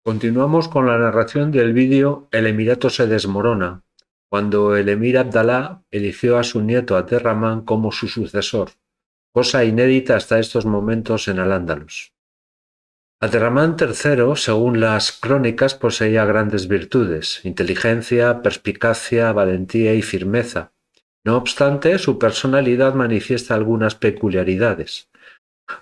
Continuamos con la narración del vídeo El Emirato se desmorona, cuando el emir Abdalá eligió a su nieto Abderramán como su sucesor, cosa inédita hasta estos momentos en Al-Ándalus. Abderramán III, según las crónicas, poseía grandes virtudes: inteligencia, perspicacia, valentía y firmeza. No obstante, su personalidad manifiesta algunas peculiaridades.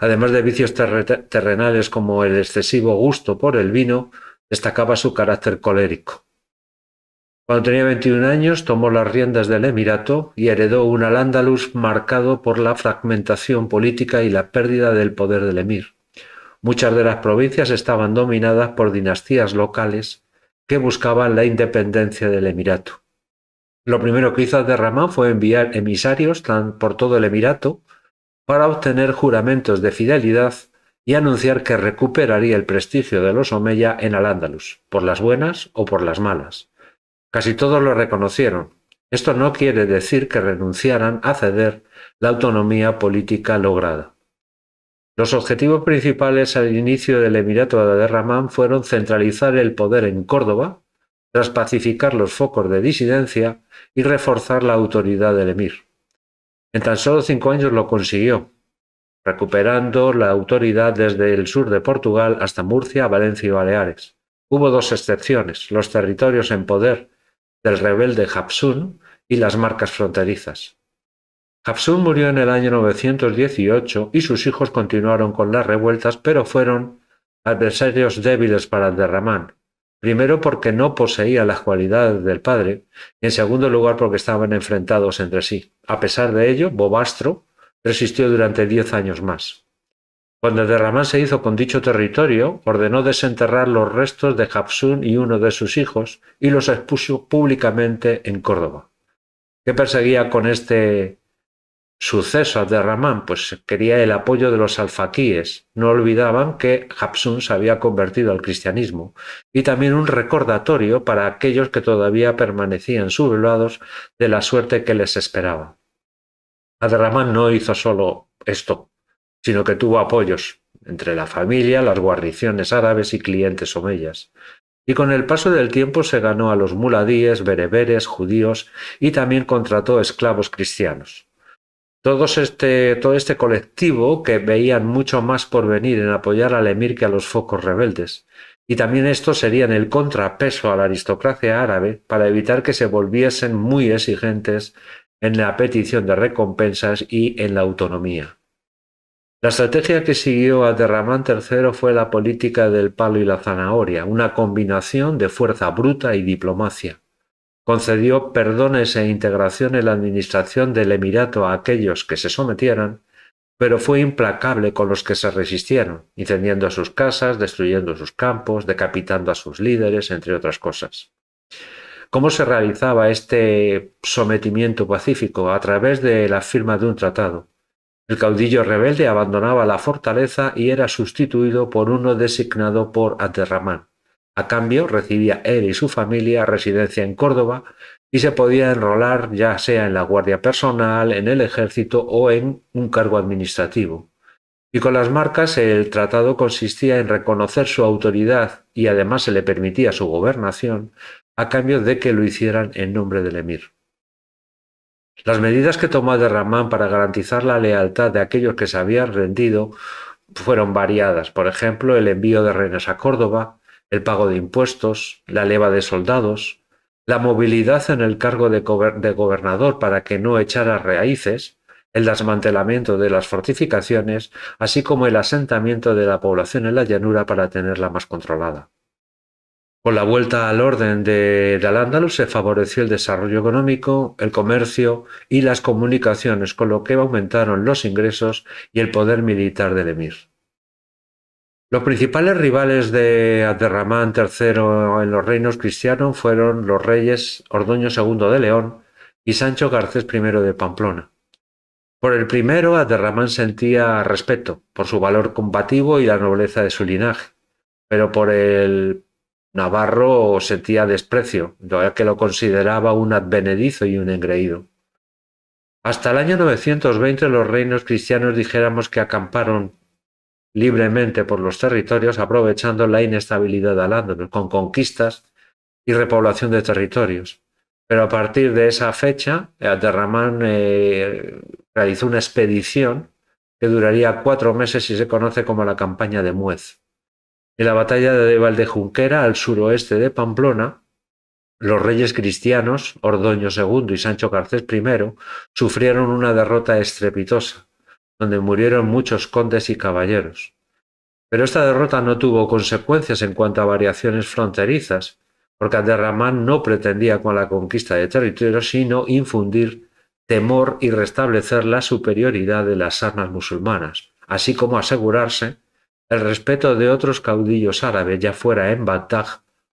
Además de vicios terrenales como el excesivo gusto por el vino, destacaba su carácter colérico. Cuando tenía 21 años tomó las riendas del emirato y heredó un Al-Ándalus marcado por la fragmentación política y la pérdida del poder del emir. Muchas de las provincias estaban dominadas por dinastías locales que buscaban la independencia del emirato. Lo primero que hizo Abderramán fue enviar emisarios por todo el emirato para obtener juramentos de fidelidad y anunciar que recuperaría el prestigio de los Omeya en Al-Ándalus, por las buenas o por las malas. Casi todos lo reconocieron. Esto no quiere decir que renunciaran a ceder la autonomía política lograda. Los objetivos principales al inicio del Emirato de Abderramán fueron centralizar el poder en Córdoba, tras pacificar los focos de disidencia y reforzar la autoridad del emir. En tan solo 5 años lo consiguió, recuperando la autoridad desde el sur de Portugal hasta Murcia, Valencia y Baleares. Hubo 2 excepciones: los territorios en poder del rebelde Hafsun y las marcas fronterizas. Hafsun murió en el año 918 y sus hijos continuaron con las revueltas, pero fueron adversarios débiles para Abderramán. Primero porque no poseía las cualidades del padre y en segundo lugar porque estaban enfrentados entre sí. A pesar de ello, Bobastro resistió durante 10 años más. Cuando Abderramán se hizo con dicho territorio, ordenó desenterrar los restos de Hafsun y uno de sus hijos y los expuso públicamente en Córdoba. ¿Qué perseguía con este suceso Abderramán? Pues quería el apoyo de los alfaquíes. No olvidaban que Hafsun se había convertido al cristianismo, y también un recordatorio para aquellos que todavía permanecían sublevados de la suerte que les esperaba. Abderramán no hizo solo esto, sino que tuvo apoyos entre la familia, las guarniciones árabes y clientes omeyas. Y con el paso del tiempo se ganó a los muladíes, bereberes, judíos y también contrató esclavos cristianos. Todo este colectivo que veían mucho más por venir en apoyar al emir que a los focos rebeldes. Y también estos serían el contrapeso a la aristocracia árabe para evitar que se volviesen muy exigentes en la petición de recompensas y en la autonomía. La estrategia que siguió Abderramán III fue la política del palo y la zanahoria, una combinación de fuerza bruta y diplomacia. Concedió perdones e integración en la administración del emirato a aquellos que se sometieran, pero fue implacable con los que se resistieron, incendiando sus casas, destruyendo sus campos, decapitando a sus líderes, entre otras cosas. ¿Cómo se realizaba este sometimiento pacífico? A través de la firma de un tratado. El caudillo rebelde abandonaba la fortaleza y era sustituido por uno designado por Abderramán. A cambio, recibía él y su familia residencia en Córdoba y se podía enrolar ya sea en la guardia personal, en el ejército o en un cargo administrativo. Y con las marcas el tratado consistía en reconocer su autoridad y además se le permitía su gobernación a cambio de que lo hicieran en nombre del emir. Las medidas que tomó Abderramán para garantizar la lealtad de aquellos que se habían rendido fueron variadas. Por ejemplo, el envío de rehenes a Córdoba, el pago de impuestos, la leva de soldados, la movilidad en el cargo de gobernador para que no echara raíces, el desmantelamiento de las fortificaciones, así como el asentamiento de la población en la llanura para tenerla más controlada. Con la vuelta al orden de Al-Ándalus se favoreció el desarrollo económico, el comercio y las comunicaciones, con lo que aumentaron los ingresos y el poder militar del emir. Los principales rivales de Abderramán III en los reinos cristianos fueron los reyes Ordoño II de León y Sancho Garcés I de Pamplona. Por el primero, Abderramán sentía respeto por su valor combativo y la nobleza de su linaje, pero por el navarro sentía desprecio, ya que lo consideraba un advenedizo y un engreído. Hasta el año 920 los reinos cristianos dijéramos que acamparon libremente por los territorios, aprovechando la inestabilidad de Al-Ándalus, con conquistas y repoblación de territorios. Pero a partir de esa fecha, Abderramán realizó una expedición que duraría 4 meses y se conoce como la campaña de Muez. En la batalla de Valdejunquera, al suroeste de Pamplona, los reyes cristianos, Ordoño II y Sancho Garcés I, sufrieron una derrota estrepitosa, donde murieron muchos condes y caballeros. Pero esta derrota no tuvo consecuencias en cuanto a variaciones fronterizas, porque Abderramán no pretendía con la conquista de territorios, sino infundir temor y restablecer la superioridad de las armas musulmanas, así como asegurarse el respeto de otros caudillos árabes, ya fuera en Bagdad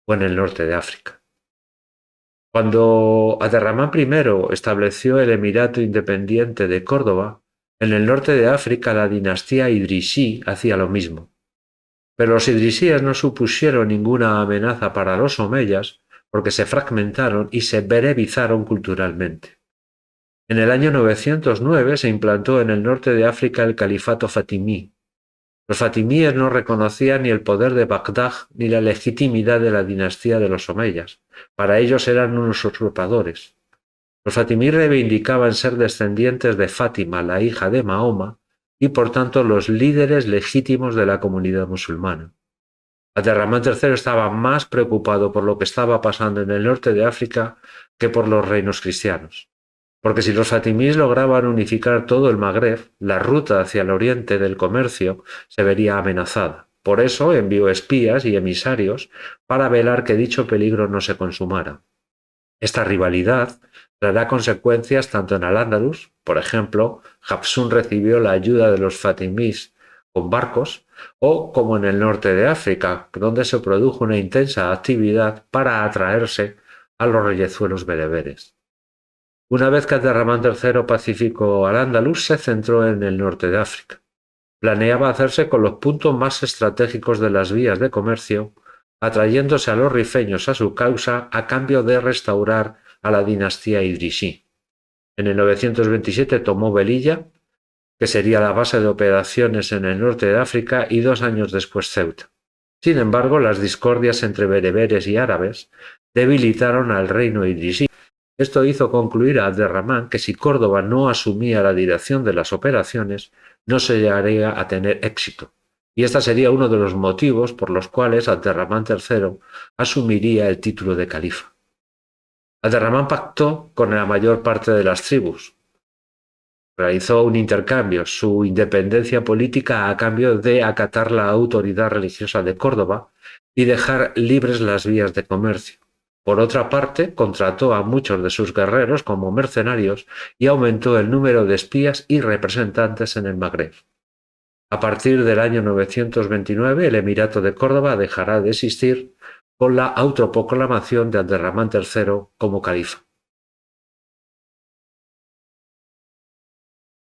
o en el norte de África. Cuando Abderramán I estableció el Emirato Independiente de Córdoba, en el norte de África la dinastía idrisí hacía lo mismo. Pero los idrisíes no supusieron ninguna amenaza para los omeyas porque se fragmentaron y se berebizaron culturalmente. En el año 909 se implantó en el norte de África el califato fatimí. Los fatimíes no reconocían ni el poder de Bagdad ni la legitimidad de la dinastía de los omeyas. Para ellos eran unos usurpadores. Los fatimíes reivindicaban ser descendientes de Fátima, la hija de Mahoma, y por tanto los líderes legítimos de la comunidad musulmana. Abderramán III estaba más preocupado por lo que estaba pasando en el norte de África que por los reinos cristianos. Porque si los fatimíes lograban unificar todo el Magreb, la ruta hacia el oriente del comercio se vería amenazada. Por eso envió espías y emisarios para velar que dicho peligro no se consumara. Esta rivalidad traerá consecuencias tanto en Al-Ándalus, por ejemplo, Hafsun recibió la ayuda de los fatimíes con barcos, o como en el norte de África, donde se produjo una intensa actividad para atraerse a los reyezuelos bereberes. Una vez que Abderramán III pacificó Al-Ándalus, se centró en el norte de África. Planeaba hacerse con los puntos más estratégicos de las vías de comercio, atrayéndose a los rifeños a su causa a cambio de restaurar a la dinastía idrisí. En el 927 tomó Melilla, que sería la base de operaciones en el norte de África, y 2 años después Ceuta. Sin embargo, las discordias entre bereberes y árabes debilitaron al reino idrisí. Esto hizo concluir a Abderramán que si Córdoba no asumía la dirección de las operaciones, no se llegaría a tener éxito. Y este sería uno de los motivos por los cuales Abderramán III asumiría el título de califa. Abderramán pactó con la mayor parte de las tribus. Realizó un intercambio, su independencia política a cambio de acatar la autoridad religiosa de Córdoba y dejar libres las vías de comercio. Por otra parte, contrató a muchos de sus guerreros como mercenarios y aumentó el número de espías y representantes en el Magreb. A partir del año 929, el Emirato de Córdoba dejará de existir con la autoproclamación de Abderramán III como califa.